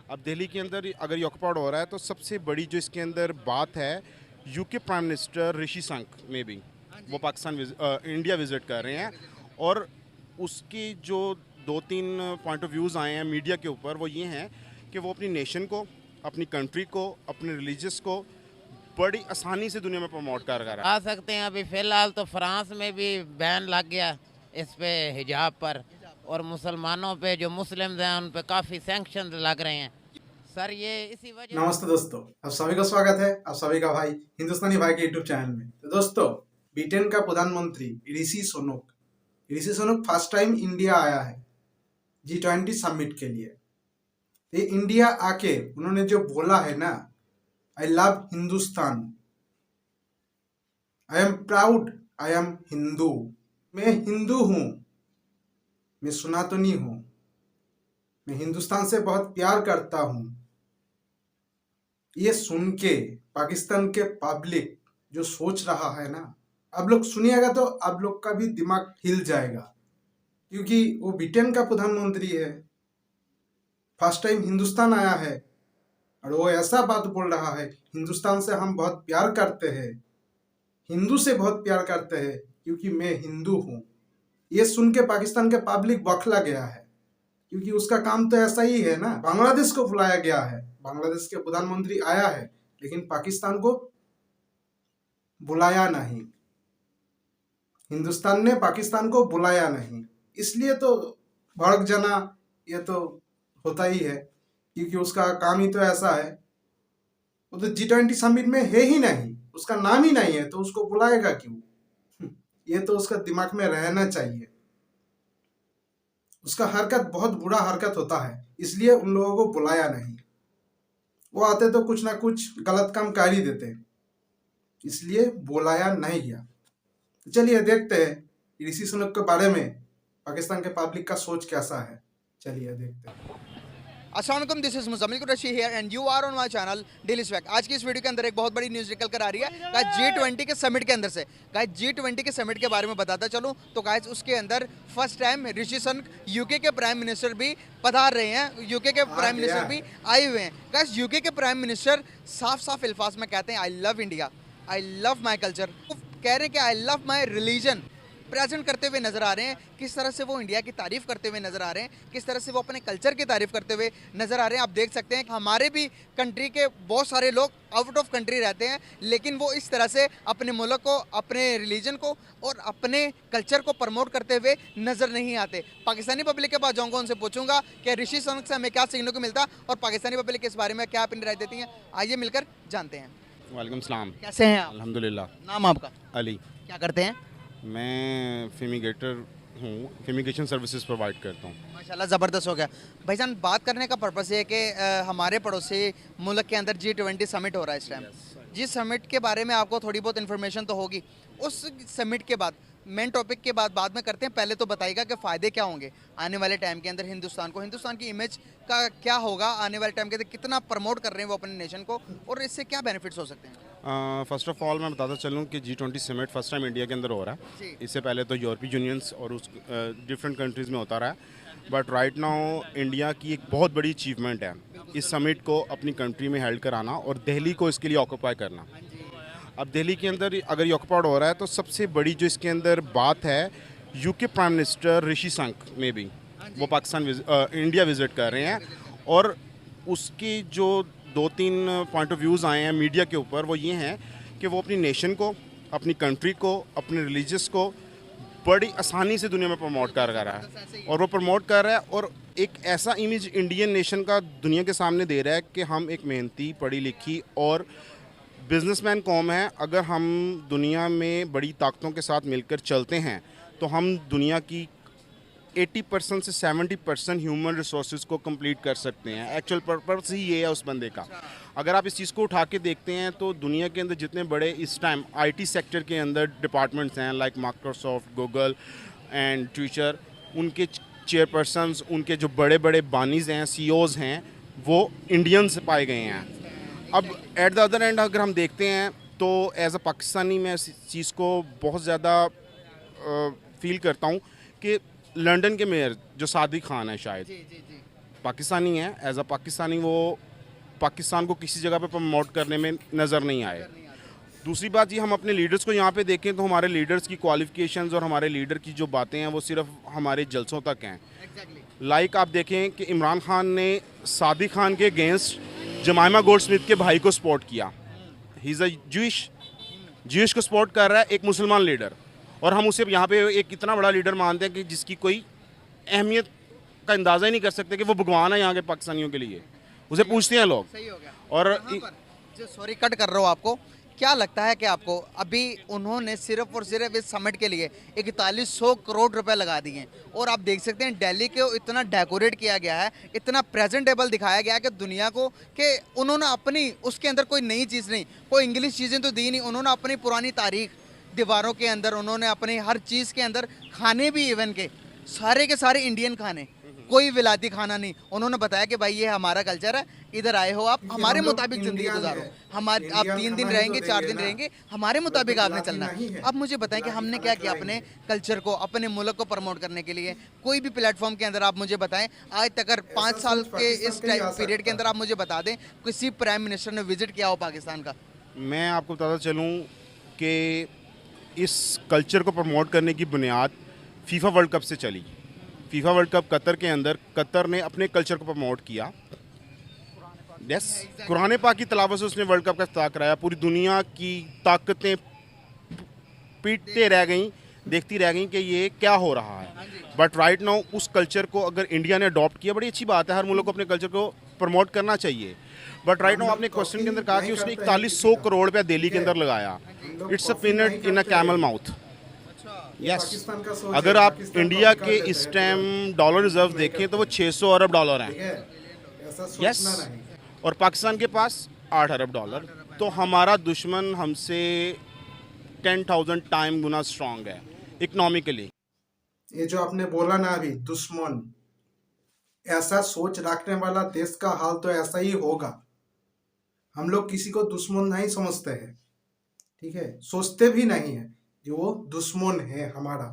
अब दिल्ली के अंदर अगर ये ऑक्यूपाइड हो रहा है तो सबसे बड़ी जो इसके अंदर बात है, UK prime minister Rishi Sunak में भी वो इंडिया विजिट कर रहे हैं। और उसकी जो दो तीन पॉइंट ऑफ व्यूज़ आए हैं मीडिया के ऊपर, वो ये हैं कि वो अपनी नेशन को, अपनी कंट्री को, अपने रिलीजियस को बड़ी आसानी से दुनिया में प्रमोट कर रहा है। आ सकते हैं। अभी फ़िलहाल तो फ्रांस में भी बैन लग गया इस पे, हिजाब पर, और मुसलमानों पे, जो मुस्लिम्स हैं उन पे काफ़ी सैंक्शन लग रहे हैं सर। ये इसी वजह। नमस्ते दोस्तों, आप सभी का स्वागत है आप सभी का भाई हिंदुस्तानी भाई के यूट्यूब चैनल में। तो दोस्तों, ब्रिटेन का प्रधानमंत्री Rishi Sunak first time India आया है G20 समिट के लिए। ये इंडिया आके उन्होंने जो बोला है ना, I love Hindustan, I am proud, I am Hindu, मैं हिंदू हूँ, मैं सनातनी हूँ, मैं हिंदुस्तान से बहुत प्यार करता हूँ। ये सुन के पाकिस्तान के पब्लिक जो सोच रहा है ना, आप लोग सुनिएगा तो आप लोग का भी दिमाग हिल जाएगा, क्योंकि वो ब्रिटेन का प्रधानमंत्री है, फर्स्ट टाइम हिंदुस्तान आया है और वो ऐसा बात बोल रहा है, हिंदुस्तान से हम बहुत प्यार करते हैं, हिंदू से बहुत प्यार करते हैं क्योंकि मैं हिंदू हूँ। ये सुन के पाकिस्तान के पब्लिक बौखला गया है, क्योंकि उसका काम तो ऐसा ही है ना। बांग्लादेश को बुलाया गया है, बांग्लादेश के प्रधानमंत्री आया है, लेकिन पाकिस्तान को बुलाया नहीं, हिंदुस्तान ने पाकिस्तान को बुलाया नहीं। इसलिए तो भड़क जाना ये तो होता ही है, क्योंकि उसका काम ही तो ऐसा है। वो तो G20 समिट में है ही नहीं, उसका नाम ही नहीं है, तो उसको बुलाएगा क्यों? ये तो उसका दिमाग में रहना चाहिए। उसका हरकत बहुत बुरा हरकत होता है, इसलिए उन लोगों को बुलाया नहीं। वो आते तो कुछ ना कुछ गलत काम कर ही देते, इसलिए बुलाया नहीं गया। चलिए देखते हैं ऋषि सुनक के बारे में पाकिस्तान के पब्लिक का सोच कैसा है। चलिए देखते हैं। अस्सलाम वालेकुम, this is Muzammil Qureshi here and you are on my channel daily swag. आज की इस वीडियो के अंदर एक बहुत बड़ी न्यूज़ निकल कर आ रही है गाइस G20 के समिट के अंदर से। गाइस G20 के समिट के बारे में बताता चलूँ तो गाइस उसके अंदर first time Rishi Sunak UK के प्राइम मिनिस्टर भी पधार रहे हैं, यूके के प्राइम मिनिस्टर भी आए हुए हैं। गाइस यूके के प्राइम मिनिस्टर साफ साफ अल्फाज में कहते हैं I love India, I love my culture. कह रहे हैं कि I love my religion present करते हुए नजर आ रहे हैं। किस तरह से वो इंडिया की तारीफ करते हुए नजर आ रहे हैं, किस तरह से वो अपने कल्चर की तारीफ करते हुए नजर आ रहे हैं। आप देख सकते हैं कि हमारे भी कंट्री के बहुत सारे लोग आउट ऑफ कंट्री रहते हैं, लेकिन वो इस तरह से अपने मुल्क को, अपने रिलीजन को और अपने कल्चर को प्रमोट करते हुए नजर नहीं आते। पाकिस्तानी पब्लिक के पास जाऊँगा, उनसे पूछूंगा कि ऋषि सुनक से हमें क्या सीखने को मिलता और पाकिस्तानी पब्लिक इस बारे में क्या अपनी राय देती है। आइए मिलकर जानते हैं। वालेकुम सलाम। कैसे हैं आप? अल्हम्दुलिल्लाह। नाम आपका? अली। क्या करते हैं? मैं फ्यूमिगेटर हूँ, फ्यूमिगेशन सर्विसेज प्रोवाइड करता हूँ। माशाल्लाह ज़बरदस्त हो गया। भाईजान, बात करने का पर्पस ये है कि हमारे पड़ोसी मुल्क के अंदर G20 समिट हो रहा है इस टाइम। जिस समिट के बारे में आपको थोड़ी बहुत इन्फॉर्मेशन तो होगी, उस समिट के बाद मेन टॉपिक के बाद में करते हैं। पहले तो बताइएगा कि फ़ायदे क्या होंगे आने वाले टाइम के अंदर हिंदुस्तान को, हिंदुस्तान की इमेज का क्या होगा आने वाले टाइम के अंदर, कितना प्रमोट कर रहे हैं वो अपने नेशन को, और इससे क्या बेनिफिट्स हो सकते हैं। फ़र्स्ट ऑफ ऑल मैं बताता चलूँ कि G20 summit first time India के अंदर हो रहा है। इससे पहले तो यूरोपीय यूनियंस और उस डिफरेंट कंट्रीज़ में होता रहा है, बट राइट नाउ इंडिया की एक बहुत बड़ी अचीवमेंट है इस समिट को अपनी कंट्री में हेल्ड कराना और दिल्ली को इसके लिए ऑक्यूपाई करना। अब दिल्ली के अंदर अगर ये ऑक्यूपाइड हो रहा है तो सबसे बड़ी जो इसके अंदर बात है, UK prime minister Rishi Sunak में भी वो इंडिया विजिट कर रहे हैं। और उसकी जो दो तीन पॉइंट ऑफ व्यूज़ आए हैं मीडिया के ऊपर, वो ये हैं कि वो अपनी नेशन को, अपनी कंट्री को, अपने रिलीजियस को बड़ी आसानी से दुनिया में प्रमोट कर रहा है। और वो प्रमोट कर रहा है और एक ऐसा इमेज इंडियन नेशन का दुनिया के सामने दे रहा है कि हम एक मेहनती, पढ़ी लिखी और बिजनेसमैन कौम है। अगर हम दुनिया में बड़ी ताकतों के साथ मिलकर चलते हैं तो हम दुनिया की 80% से 70% ह्यूमन रिसोर्सेज को कंप्लीट कर सकते हैं। एक्चुअल पर्पस ही ये है उस बंदे का। अगर आप इस चीज़ को उठा के देखते हैं तो दुनिया के अंदर जितने बड़े इस टाइम आईटी सेक्टर के अंदर डिपार्टमेंट्स हैं, like Microsoft, Google and Twitter, उनके चेयरपर्सन्स, उनके जो बड़े बड़े बानीज़ हैं, सीईओज़ हैं, वो इंडियंस पाए गए हैं। अब एट द अदर एंड अगर हम देखते हैं तो एज अ पाकिस्तानी मैं इस चीज़ को बहुत ज़्यादा फील करता हूँ कि लंदन के मेयर जो सादिक खान है, शायद पाकिस्तानी है, एज अ पाकिस्तानी वो पाकिस्तान को किसी जगह पे प्रमोट करने में नज़र नहीं आए। दूसरी बात ये, हम अपने लीडर्स को यहाँ पे देखें तो हमारे लीडर्स की क्वालिफिकेशंस और हमारे लीडर की जो बातें हैं वो सिर्फ हमारे जलसों तक हैं। लाइक आप देखें कि इमरान खान ने सादिक खान के अगेंस्ट जमाइमा गोल्डस्मिथ के भाई को सपोर्ट किया। ही इज़ अ ज्यूइश को सपोर्ट कर रहा है एक मुसलमान लीडर, और हम उसे यहाँ पे एक इतना बड़ा लीडर मानते हैं कि जिसकी कोई अहमियत का अंदाज़ा ही नहीं कर सकते कि वो भगवान है यहाँ के पाकिस्तानियों के लिए। उसे पूछते हैं लोग। सही हो गया। और सॉरी कट कर रहा हूँ आपको, क्या लगता है कि आपको अभी उन्होंने सिर्फ और सिर्फ इस समिट के लिए 4100 करोड़ रुपए लगा दिए हैं, और आप देख सकते हैं दिल्ली को इतना डेकोरेट किया गया है, इतना प्रेजेंटेबल दिखाया गया है कि दुनिया को कि उन्होंने अपनी उसके अंदर कोई नई चीज़ नहीं, कोई इंग्लिश चीज़ें तो दी नहीं, उन्होंने अपनी पुरानी तारीख दीवारों के अंदर, उन्होंने अपनी हर चीज़ के अंदर खाने भी इवन के सारे इंडियन खाने, कोई विलायती खाना नहीं। उन्होंने बताया कि भाई ये हमारा कल्चर है, इधर आए हो आप हमारे मुताबिक जिंदगी गुजारो, हमारे आप 3 दिन रहेंगे 4 दिन रहेंगे, हमारे मुताबिक आपने चलना है। अब मुझे बताएं कि हमने क्या किया अपने कल्चर को, अपने मुल्क को प्रमोट करने के लिए। कोई भी प्लेटफॉर्म के अंदर आप मुझे बताएं आज तक, अगर 5 साल के इस पीरियड के अंदर आप मुझे बता दें किसी प्राइम मिनिस्टर ने विजिट किया हो पाकिस्तान का। मैं आपको बताता चलूँ कि इस कल्चर को प्रमोट करने की बुनियाद फीफा वर्ल्ड कप से चली। फीफा वर्ल्ड कप कतर के अंदर कतर ने अपने कल्चर को प्रमोट किया। यस, कुरान पाक की तलावत से उसने वर्ल्ड कप का इफ्तिताह कराया। पूरी दुनिया की ताकतें पीटते रह गईं, देखती रह गईं कि ये क्या हो रहा है। बट राइट नाउ उस कल्चर को अगर इंडिया ने अडॉप्ट किया, बड़ी अच्छी बात है, हर मुल्क को अपने कल्चर को प्रमोट करना चाहिए। बट राइट नाउ आपने क्वेश्चन के अंदर कहा कि उसने 4100 करोड़ रुपया दिल्ली के अंदर लगाया। It's a peanut in a camel mouth. Yes, अगर आप इंडिया के इस टाइम डॉलर रिजर्व देखें तो वो 600 अरब डॉलर हैं। यस, और पाकिस्तान के पास 8 अरब डॉलर। तो हमारा दुश्मन हमसे 10,000 टाइम गुना स्ट्रांग है इकोनॉमिकली। ये जो आपने बोला ना अभी, दुश्मन, ऐसा सोच रखने वाला देश का हाल तो ऐसा ही होगा। हम लोग किसी को दुश्मन नहीं समझते हैं, ठीक है, सोचते भी नहीं है कि वो दुश्मन है हमारा,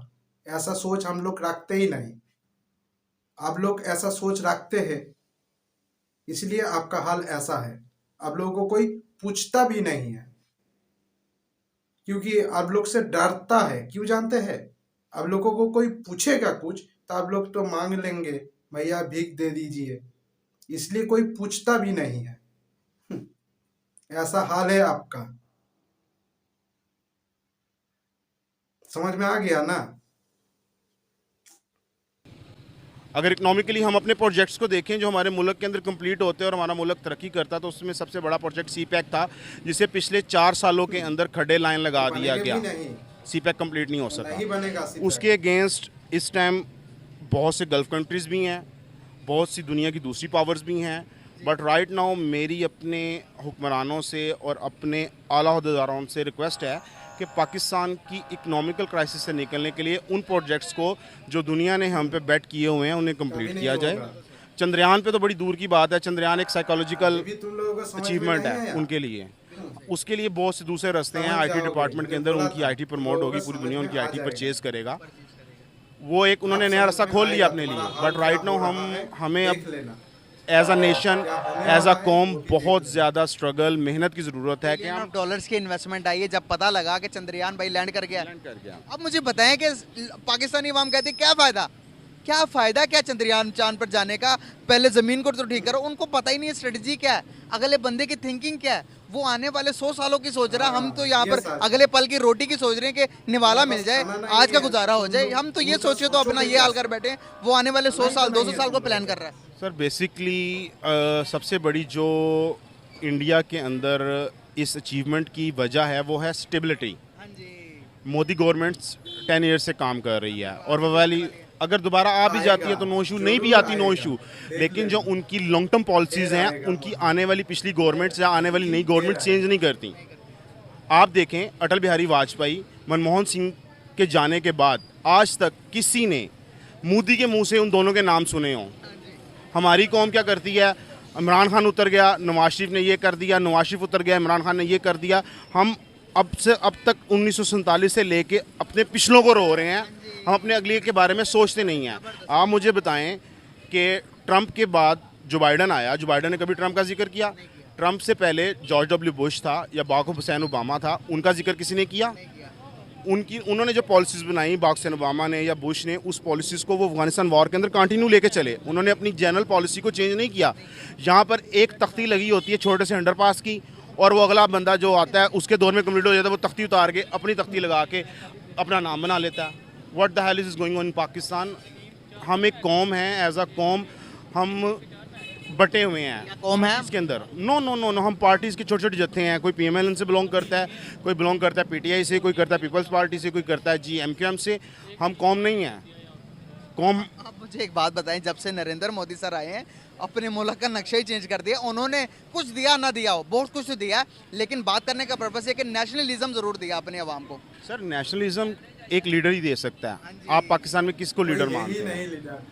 ऐसा सोच हम लोग रखते ही नहीं। आप लोग ऐसा सोच रखते हैं, इसलिए आपका हाल ऐसा है। आप लोगों को कोई पूछता भी नहीं है, क्योंकि आप लोग से डरता है। क्यों जानते हैं? आप लोगों को कोई पूछेगा कुछ तो आप लोग तो मांग लेंगे, भैया भीख दे दीजिए, इसलिए कोई पूछता भी नहीं है। ऐसा हाल है आपका। समझ में आ गया ना? अगर इकोनॉमिकली हम अपने प्रोजेक्ट्स को देखें जो हमारे मुल्क के अंदर कंप्लीट होते हैं और हमारा मुल्क तरक्की करता है, तो उसमें सबसे बड़ा प्रोजेक्ट सीपैक था, जिसे पिछले 4 सालों के अंदर खड्डे लाइन लगा दिया गया। सीपैक कंप्लीट नहीं हो सका। उसके अगेंस्ट इस टाइम बहुत से गल्फ कंट्रीज़ भी हैं, बहुत सी दुनिया की दूसरी पावर्स भी हैं। बट राइट नाउ मेरी अपने हुक्मरानों से और अपने आला अहदेदारों से रिक्वेस्ट है कि पाकिस्तान की इकोनॉमिकल क्राइसिस से निकलने के लिए उन प्रोजेक्ट्स को जो दुनिया ने हम पे बेट किए हुए हैं उन्हें कंप्लीट किया जाए। चंद्रयान पे तो बड़ी दूर की बात है, चंद्रयान एक साइकोलॉजिकल अचीवमेंट है उनके लिए। उसके लिए बहुत से दूसरे रास्ते हैं। आईटी डिपार्टमेंट के अंदर उनकी आईटी प्रमोट होगी, पूरी दुनिया उनकी आईटी परचेज करेगा। वो एक उन्होंने नया रास्ता खोल लिया अपने लिए। बट राइट नाउ हमें अब as a nation, as a कौम बहुत ज़्यादा स्ट्रगल, मेहनत की ज़रूरत है कि हम डॉलर्स की इन्वेस्टमेंट आई है जब पता लगा कि चंद्रयान भाई लैंड कर गया। अब मुझे बताएं कि पाकिस्तानी अवाम कहते हैं क्या फ़ायदा क्या चंद्रयान चांद पर जाने का, पहले ज़मीन को तो ठीक करो। उनको पता ही नहीं है स्ट्रेटजी क्या है, अगले बंदे की थिंकिंग क्या है। वो आने वाले 100 सालों की सोच रहा है, हम तो यहाँ पर अगले पल की रोटी की सोच रहे हैं कि निवाला मिल जाए, आज का गुजारा हो जाए। हम तो ये सोचे तो अपना ये हाल कर बैठे, वो आने वाले 100 साल 200 साल को प्लान कर रहा है। सर बेसिकली सबसे बड़ी जो इंडिया के अंदर इस अचीवमेंट की वजह है वो है स्टेबिलिटी। मोदी गवर्नमेंट 10 ईयर से काम कर रही है, और वो वाली अगर दोबारा आ भी जाती है तो नो इशू, नहीं भी आती नो इशू। लेकिन जो उनकी लॉन्ग टर्म पॉलिसीज़ हैं, उनकी आने वाली पिछली गवर्नमेंट्स या आने वाली नई गवर्नमेंट चेंज नहीं करती। आप देखें अटल बिहारी वाजपेयी, मनमोहन सिंह के जाने के बाद आज तक किसी ने मोदी के मुंह से उन दोनों के नाम सुने हों। हमारी कौम क्या करती है, इमरान खान उतर गया, नवाज शरीफ ने ये कर दिया, नवाज शरीफ उतर गया, इमरान खान ने ये कर दिया। हम अब तक 1947 से लेके अपने पिछलों को रो रहे हैं, हम अपने अगले के बारे में सोचते नहीं हैं। आप मुझे बताएं कि ट्रंप के बाद जो बाइडन आया, जो बाइडन ने कभी ट्रंप का जिक्र किया? ट्रंप से पहले जॉर्ज डब्ल्यू बुश था या बराक हुसैन ओबामा था, उनका जिक्र किसी ने किया? उन्होंने जो पॉलिसीज़ बनाई बराक हुसैन ओबामा ने या बुश ने, उस पॉलिसीज़ को वो अफगानिस्तान वॉर के अंदर कंटिन्यू लेके चले। उन्होंने अपनी जनरल पॉलिसी को चेंज नहीं किया। यहाँ पर एक तख्ती लगी होती है छोटे से अंडरपास की, और वो अगला बंदा जो आता है उसके दौर में कम्प्लीट हो जाता है, वो तख्ती उतार के अपनी तख्ती लगा के अपना नाम बना लेता है। What the hell is going on in Pakistan? हम एक कौम हैं, एज अ कौम हम बटे हुए हैं कौम है इसके अंदर। नो नो नो नो, हम पार्टीज़ के छोटे छोटे जत्थे हैं। कोई PMLN से बिलोंग करता है, कोई बिलोंग करता है PTI से, कोई करता है पीपल्स पार्टी से, कोई करता है GMQM से। हम कौम नहीं हैं, कौम। आप मुझे एक बात बताएं, जब से नरेंद्र मोदी सर आए हैं अपने मुल्क का नक्शा ही चेंज कर दिया। उन्होंने कुछ दिया ना दिया हो, बहुत कुछ तो दिया है, लेकिन बात करने का पर्पस है कि नेशनलिज्म जरूर दिया अपने अवाम को। सर नेशनलिज्म एक लीडर ही दे सकता है। आप पाकिस्तान में किसको लीडर मानते हैं? नहीं लीडर।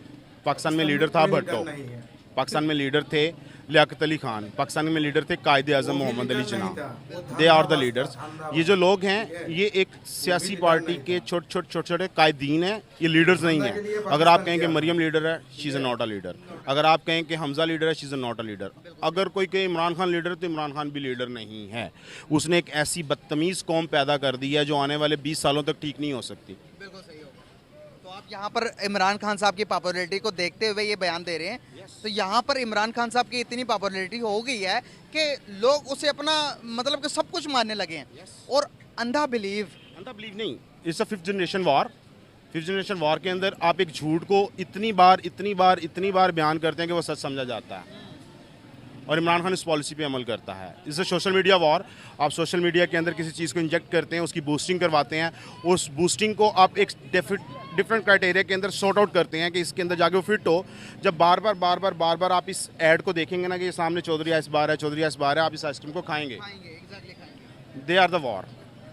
पाकिस्तान में लीडर था भट्टो, नहीं है। पाकिस्तान में लीडर थे लियाकत अली खान, पाकिस्तान में लीडर थे कायदे आजम Mohammad Ali Jinnah. They are the leaders. ये जो लोग हैं ये एक सियासी पार्टी के छोटे छोटे कायदीन हैं, ये लीडर्स नहीं हैं। अगर आप कहें कि मरियम लीडर है, she is not a leader. अगर आप कहें कि हमजा लीडर है, she is not a leader. अगर कोई कहे इमरान खान लीडर है तो इमरान खान भी लीडर नहीं है। उसने एक ऐसी बदतमीज़ कौम पैदा कर दी है जो आने वाले 20 सालों तक ठीक नहीं हो सकती। बिल्कुल सही होगा। तो आप यहाँ पर इमरान खान साहब की पॉपुलैरिटी को देखते हुए ये बयान दे रहे हैं। तो यहाँ पर इमरान खान साहब की इतनी पॉपुलैरिटी हो गई है कि लोग उसे अपना मतलब कि सब कुछ मानने लगे हैं। और अंधा बिलीव नहीं, it's a fifth generation war. Fifth generation war के अंदर आप एक झूठ को इतनी बार बयान करते हैं कि वो सच समझा जाता है, और इमरान खान इस पॉलिसी पे अमल करता है। इस सोशल मीडिया वॉर। आप सोशल मीडिया के अंदर किसी चीज़ को इंजेक्ट करते हैं, उसकी बूस्टिंग करवाते हैं, उस बूस्टिंग को आप एक डिफरेंट क्राइटेरिया के अंदर सॉर्ट आउट करते हैं कि इसके अंदर जाके वो फिट हो। जब बार बार आप इस ऐड को देखेंगे ना कि सामने चौधरी इस बार है, चौधरी इस बार है, आप इस आइसक्रीम को खाएंगे। They are the war,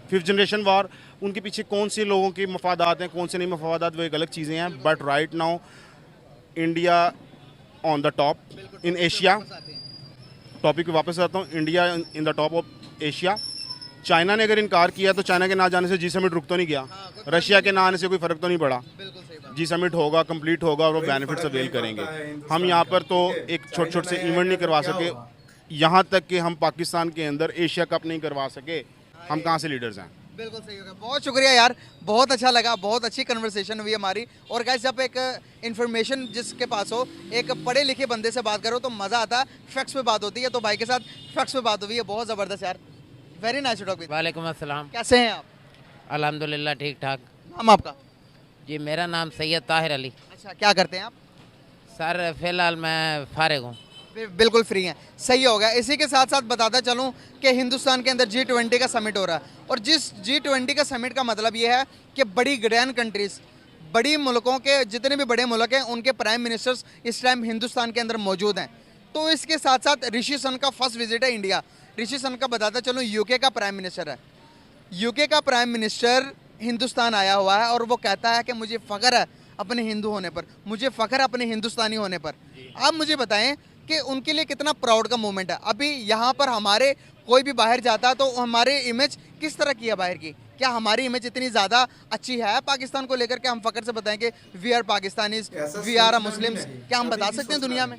fifth generation war. उनके पीछे कौन से लोगों के मफादात हैं, कौन से नहीं मफादात, वो एक अलग चीज़ें हैं। But right now India on the top in Asia. Topic पे वापस आता हूँ, India in the top of Asia. China ने अगर इनकार किया तो चाइना के ना जाने से जी समिट रुक तो नहीं गया, रशिया के ना आने से कोई फ़र्क तो नहीं पड़ा। जी समिट होगा, कंप्लीट होगा और वो बेनिफिट्स अवेल करेंगे। हम यहाँ पर तो एक छोटे से इवेंट नहीं करवा सके, यहाँ तक कि हम पाकिस्तान के अंदर एशिया कप नहीं करवा सके। हम कहाँ से लीडर्स हैं? बिल्कुल सही होगा। बहुत शुक्रिया यार, बहुत अच्छा लगा, बहुत अच्छी कन्वर्सेशन हुई हमारी। और गाइस जब एक इन्फॉर्मेशन जिसके पास हो, एक पढ़े लिखे बंदे से बात करो तो मज़ा आता है, फैक्ट्स पे बात होती है। तो भाई के साथ फैक्ट्स पे बात हुई है, बहुत ज़बरदस्त यार। Very nice talk with. वालेकुम अस्सलाम। कैसे हैं आप? अल्हम्दुलिल्लाह ठीक ठाक। नाम आपका? जी मेरा नाम सैयद ताहिर अली। अच्छा, क्या करते हैं आप? सर फ़िलहाल मैं फारिग हूँ। बिल्कुल फ्री हैं, सही हो गया। इसी के साथ साथ बताता चलूँ कि हिंदुस्तान के अंदर G20 का समिट हो रहा है। और जिस G20 का समिट का मतलब ये है कि बड़ी ग्रैंड कंट्रीज़, बड़ी मुल्कों के जितने भी बड़े मुल्क हैं उनके प्राइम मिनिस्टर्स इस टाइम हिंदुस्तान के अंदर मौजूद हैं। तो इसके साथ साथ ऋषि सुनक का फर्स्ट विजिट है इंडिया। ऋषि सुनक का बताता चलूँ UK का प्राइम मिनिस्टर है। UK का प्राइम मिनिस्टर हिंदुस्तान आया हुआ है और वो कहता है कि मुझे फ़ख्र है अपने हिंदू होने पर, मुझे फ़ख्र है अपने हिंदुस्तानी होने पर। आप मुझे बताएं कि उनके लिए कितना प्राउड का मोमेंट है। अभी यहाँ पर हमारे कोई भी बाहर जाता है तो हमारी इमेज किस तरह की है बाहर की? क्या हमारी इमेज इतनी ज़्यादा अच्छी है पाकिस्तान को लेकर के हम फ़ख्र से बताएं कि we are Pakistanis, we are Muslims? क्या हम बता सकते हैं दुनिया में?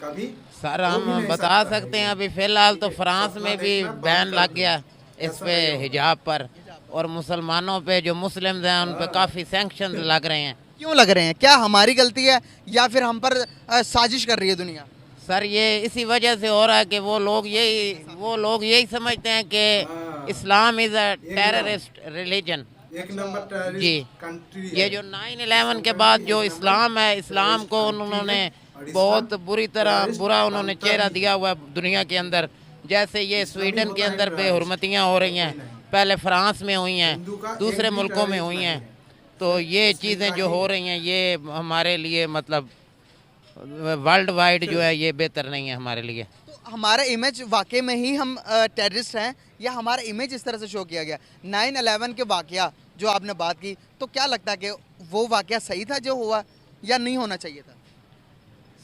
कभी सर हम बता सकते हैं। अभी फ़िलहाल तो फ्रांस में भी बैन लग गया इस पे हिजाब पर, और मुसलमानों पे जो मुस्लिम्स हैं उन पे काफ़ी सैंक्शन लग रहे हैं। क्यों लग रहे हैं? क्या हमारी गलती है या फिर हम पर साजिश कर रही है दुनिया? सर ये इसी वजह से हो रहा है कि वो लोग यही समझते हैं कि इस्लाम इज़ अ टेररिस्ट रिलीजन। एक नंबर जी, कंट्री ये जो 9/11 के बाद जो इस्लाम है, इस्लाम को उन्होंने बहुत बुरा उन्होंने चेहरा दिया हुआ है दुनिया के अंदर। जैसे ये स्वीडन के अंदर बेहुरमतियाँ हो रही हैं, पहले फ्रांस में हुई हैं, दूसरे मुल्कों में हुई हैं। तो ये चीज़ें जो हो रही हैं ये हमारे लिए मतलब वर्ल्ड वाइड जो है ये बेहतर नहीं है हमारे लिए। तो हमारा इमेज वाकई में ही हम टेररिस्ट हैं या हमारा इमेज इस तरह से शो किया गया? 9/11 के वाकया जो आपने बात की, तो क्या लगता है कि वो वाकया सही था जो हुआ या नहीं होना चाहिए था?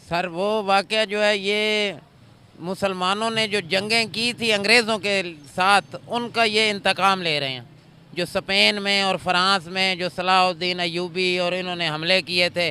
सर वो वाकया जो है ये मुसलमानों ने जो जंगें की थी अंग्रेज़ों के साथ, उनका ये इंतकाम ले रहे हैं। जो स्पेन में और फ्रांस में जो सलाहुद्दीन अयूबी और इन्होंने हमले किए थे,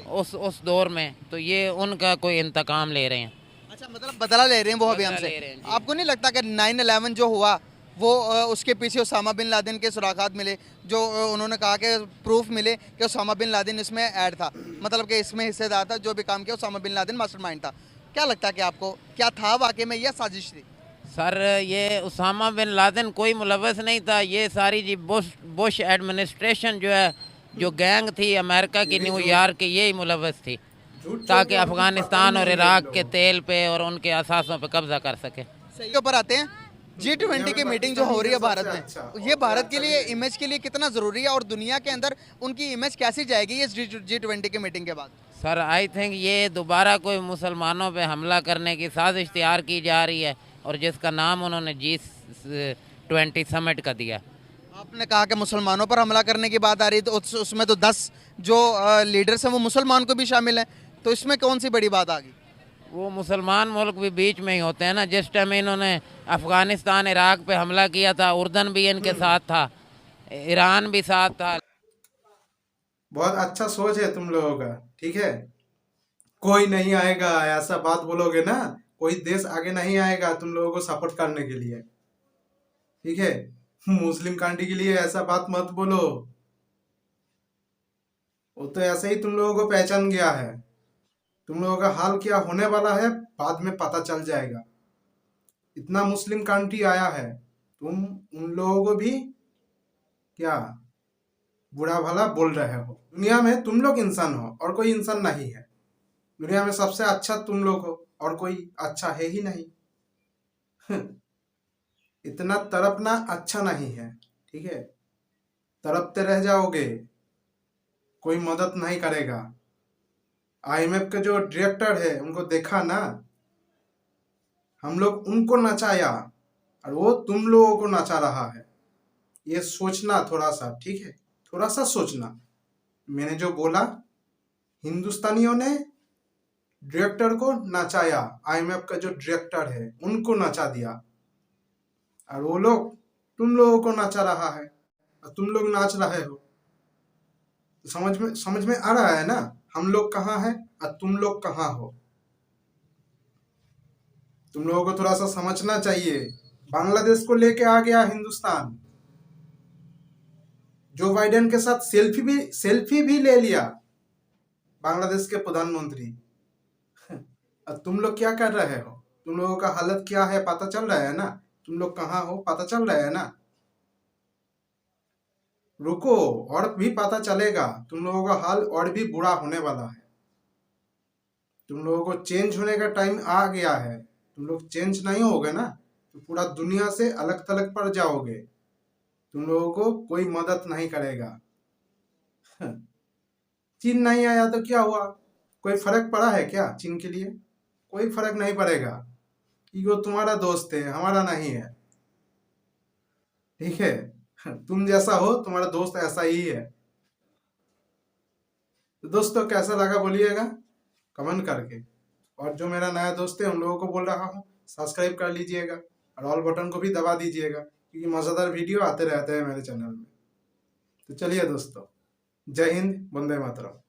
उस दौर में, तो ये उनका कोई इंतकाम ले रहे हैं। अच्छा, मतलब बदला ले रहे हैं वो अभी बदला हमसे। ले रहे हैं, जी। आपको नहीं लगता कि 9/11 जो हुआ वो उसके पीछे उसामा बिन लादेन के सुरागात मिले, जो उन्होंने कहा कि प्रूफ मिले कि उसामा बिन लादेन इसमें ऐड था, मतलब कि इसमें हिस्सेदार था, जो भी काम किया उसामा बिन लादेन मास्टरमाइंड था। क्या लगता है कि आपको क्या था वाकई में, यह साजिश थी? सर, ये उसामा बिन लादेन कोई मुलव्वस नहीं था, ये सारी जी बुश एडमिनिस्ट्रेशन जो है, जो गैंग थी अमेरिका की न्यूयॉर्क की, यही मुलव्वस थी, ताकि अफगानिस्तान और इराक के तेल पे और उनके असासों पे कब्जा कर सके। सही के ऊपर आते हैं। G20 की मीटिंग जो हो रही है भारत में, ये भारत के लिए इमेज के लिए कितना ज़रूरी है और दुनिया के अंदर उनकी इमेज कैसी जाएगी इस G20 की मीटिंग के बाद? सर, आई थिंक ये दोबारा कोई मुसलमानों पे हमला करने की साजिश तैयार की जा रही है, और जिसका नाम उन्होंने G20 समिट का दिया। आपने कहा कि मुसलमानों पर हमला करने की बात आ रही है, तो उसमें तो 10 जो लीडर्स हैं वो मुसलमान को भी शामिल हैं, तो इसमें कौन सी बड़ी बात आ गई? वो मुसलमान मुल्क भी बीच में ही होते हैं ना। जिस टाइम इन्होंने अफगानिस्तान इराक पे हमला किया था, उर्दन भी इनके साथ था, ईरान भी साथ था। बहुत अच्छा सोच है तुम लोगों का, ठीक है। कोई नहीं आएगा ऐसा बात बोलोगे ना, कोई देश आगे नहीं आएगा तुम लोगों को सपोर्ट करने के लिए, ठीक है। मुस्लिम कंट्री के लिए ऐसा बात मत बोलो, वो तो ऐसे ही तुम लोगों को पहचान गया है। तुम लोगों का हाल क्या होने वाला है बाद में पता चल जाएगा। इतना मुस्लिम कंट्री आया है, तुम उन लोगों को भी क्या बुरा भला बोल रहे हो। दुनिया में तुम लोग इंसान हो और कोई इंसान नहीं है। दुनिया में सबसे अच्छा तुम लोग हो और कोई अच्छा है ही नहीं। इतना तड़पना अच्छा नहीं है, ठीक है। तड़पते रह जाओगे, कोई मदद नहीं करेगा। IMF के जो डायरेक्टर है उनको देखा ना, हम लोग उनको नचाया और वो तुम लोगों को नचा रहा है। ये सोचना थोड़ा सा, ठीक है, थोड़ा सा सोचना। मैंने जो बोला, हिंदुस्तानियों ने डायरेक्टर को नचाया, IMF का जो डायरेक्टर है उनको नचा दिया, और वो लोग तुम लोगों को नचा रहा है और तुम लोग नाच रहे हो। समझ में आ रहा है ना, हम लोग कहाँ हैं और तुम लोग कहाँ हो। तुम लोगों को थोड़ा सा समझना चाहिए। बांग्लादेश को लेके आ गया हिंदुस्तान, जो बाइडेन के साथ सेल्फी भी ले लिया बांग्लादेश के प्रधानमंत्री। और तुम लोग क्या कर रहे हो, तुम लोगों का हालत क्या है पता चल रहा है ना, तुम लोग कहाँ हो पता चल रहा है ना। रुको, और भी पता चलेगा, तुम लोगों का हाल और भी बुरा होने वाला है। तुम लोगों को चेंज होने का टाइम आ गया है। तुम लोग चेंज नहीं होगे ना तो पूरा दुनिया से अलग थलग पड़ जाओगे। तुम लोगों को कोई मदद नहीं करेगा। चीन नहीं आया तो क्या हुआ, कोई फर्क पड़ा है क्या चीन के लिए? कोई फर्क नहीं पड़ेगा, कि वो तुम्हारा दोस्त है, हमारा नहीं है, ठीक है। तुम जैसा हो तुम्हारा दोस्त ऐसा ही है। तो दोस्तों कैसा लगा बोलिएगा कमेंट करके, और जो मेरा नया दोस्त है उन लोगों को बोल रहा हूँ सब्सक्राइब कर लीजिएगा और ऑल बटन को भी दबा दीजिएगा, क्योंकि मज़ेदार वीडियो आते रहते हैं मेरे चैनल में। तो चलिए दोस्तों, जय हिंद, वंदे मातरम।